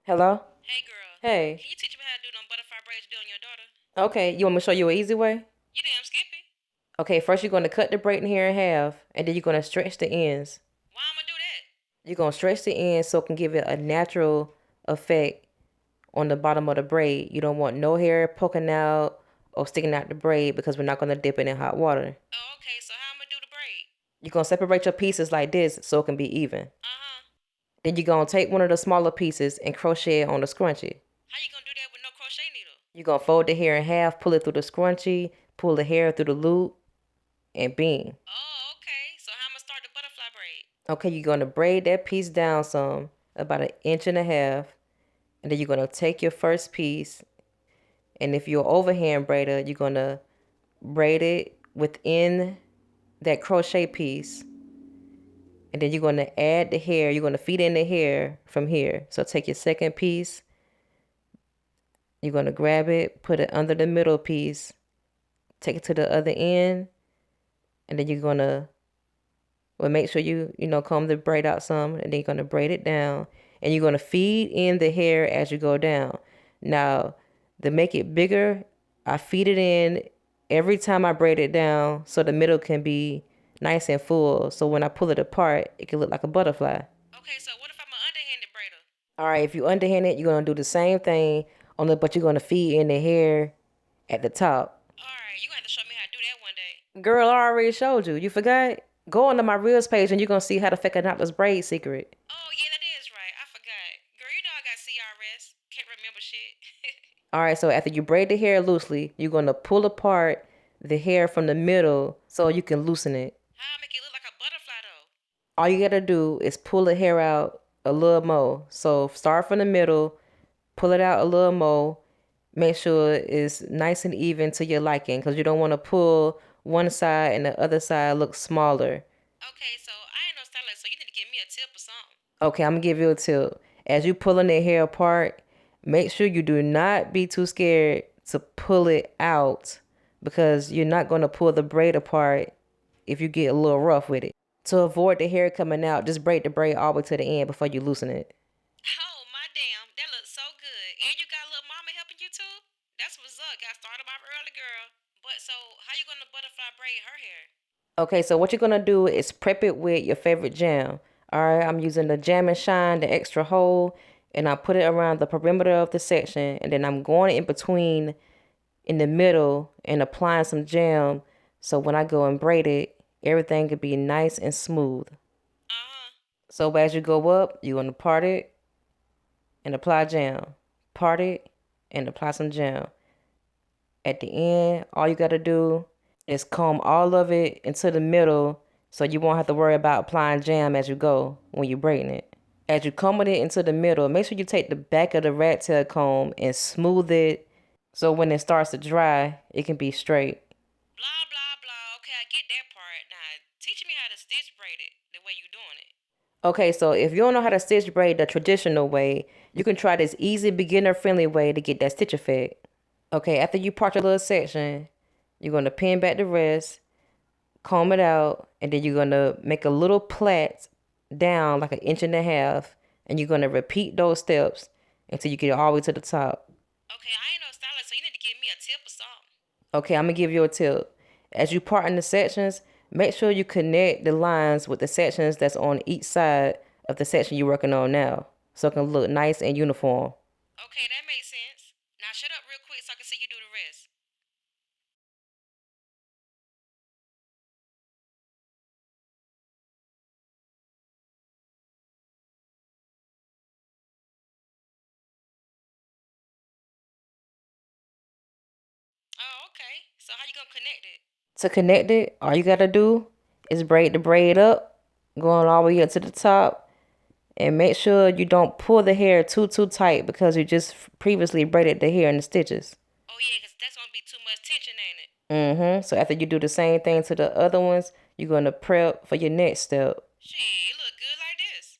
Hello? Hey girl, Hey. can you teach me how to do them butterfly braids you do on your daughter? Okay, you want me to show you an easy way? You damn skippy. Okay, first you're going to cut the braiding hair in half, and then you're going to stretch the ends. Why I'ma do that? You're going to stretch the ends so it can give it a natural effect on the bottom of the braid. You don't want no hair poking out or sticking out the braid because we're not going to dip it in hot water. Oh, okay, so how I'ma do the braid? You're going to separate your pieces like this so it can be even. Uh-huh. Then you're going to take one of the smaller pieces and crochet it on the scrunchie. How you gonna do that with no crochet needle? You're going to fold the hair in half, pull it through the scrunchie, pull the hair through the loop, and bing. Oh, okay. So how I'ma start the butterfly braid? Okay, you're gonna braid that piece down some, about an inch and a half, and then you're gonna take your first piece, and if you're an overhand braider, you're gonna braid it within that crochet piece, and then you're gonna add the hair. You're gonna feed in the hair from here. So take your second piece, you're gonna grab it, put it under the middle piece, take it to the other end, and then you're gonna make sure you comb the braid out some, and then you're gonna braid it down, and you're gonna feed in the hair as you go down. Now, to make it bigger, I feed it in every time I braid it down, so the middle can be nice and full. So when I pull it apart, it can look like a butterfly. Okay, so what if I'm an underhanded braider? All right, if you underhand it, you're gonna do the same thing, but you're gonna feed in the hair at the top. Alright, you gonna have to show me how to do that one day. Girl, I already showed you. You forgot? Go onto my Reels page and you're gonna see how to fake a knotless braid secret. Oh yeah, that is right. I forgot. Girl, you know I got CRS. Can't remember shit. All right, so after you braid the hair loosely, you're gonna pull apart the hair from the middle so you can loosen it. How I make it look like a butterfly though? All you gotta do is pull the hair out a little more. So start from the middle, pull it out a little more, make sure it's nice and even to your liking because you don't want to pull one side and the other side looks smaller. Okay, so I ain't no stylist, so you need to give me a tip or something. Okay, I'm gonna give you a tip. As you pulling the hair apart, make sure you do not be too scared to pull it out because you're not gonna pull the braid apart if you get a little rough with it. To avoid the hair coming out, just braid the braid all the way to the end before you loosen it. Oh my damn, that looks so good. And you got little mama helping you too? That's what's up. Got started off early, girl. But so, how you gonna butterfly braid her hair? Okay, so what you're gonna do is prep it with your favorite jam. All right, I'm using the Jam and Shine, the extra hold, and I put it around the perimeter of the section, and then I'm going in between, in the middle, and applying some jam. So when I go and braid it, everything could be nice and smooth. Uh huh. So as you go up, you're gonna part it and apply jam, part it and apply some jam. At the end, all you gotta do is comb all of it into the middle so you won't have to worry about applying jam as you go when you're braiding it. As you comb it into the middle, make sure you take the back of the rat tail comb and smooth it so when it starts to dry, it can be straight. Blah blah blah. Okay, I get that part. Now, teach me how to stitch braid it the way you doing it. Okay, so if you don't know how to stitch braid the traditional way, you can try this easy beginner friendly way to get that stitch effect. Okay, after you part your little section, you're gonna pin back the rest, comb it out, and then you're gonna make a little plait down like an inch and a half, and you're gonna repeat those steps until you get all the way to the top. Okay, I ain't no stylist, so you need to give me a tip or something. Okay, I'm gonna give you a tip. As you part in the sections, make sure you connect the lines with the sections that's on each side of the section you're working on now, so it can look nice and uniform. Okay, that makes sense. Now shut up real quick so I can see you do the rest. Oh, okay. So how you gonna connect it? To connect it, all you gotta do is braid the braid up, going all the way up to the top, and make sure you don't pull the hair too tight because you just previously braided the hair in the stitches. Oh yeah, 'cause that's gonna be too much tension, ain't it? So after you do the same thing to the other ones, you're gonna prep for your next step. Shit, it look good like this.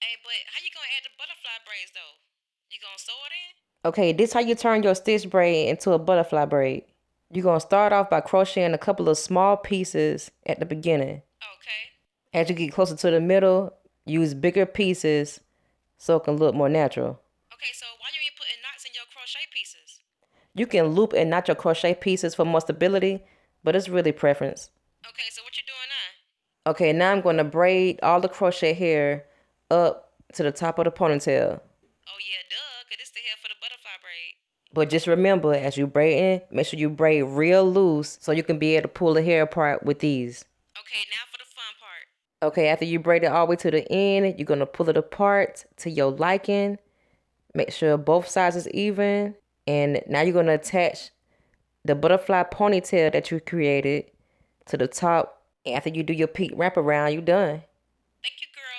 Hey, but how you gonna add the butterfly braids though? You gonna sew it in? Okay, this how you turn your stitch braid into a butterfly braid. You're gonna start off by crocheting a couple of small pieces at the beginning. Okay. As you get closer to the middle, use bigger pieces so it can look more natural. Okay, You can loop and knot your crochet pieces for more stability, but it's really preference. Okay, so what you doing now? Okay, now I'm going to braid all the crochet hair up to the top of the ponytail. Oh yeah, duh, cause this the hair for the butterfly braid. But just remember, as you braiding, make sure you braid real loose so you can be able to pull the hair apart with ease. Okay, now for the fun part. Okay, after you braid it all the way to the end, you're going to pull it apart to your liking. Make sure both sides is even. And now you're going to attach the butterfly ponytail that you created to the top. After you do your peak wraparound, you done. Thank you, girl.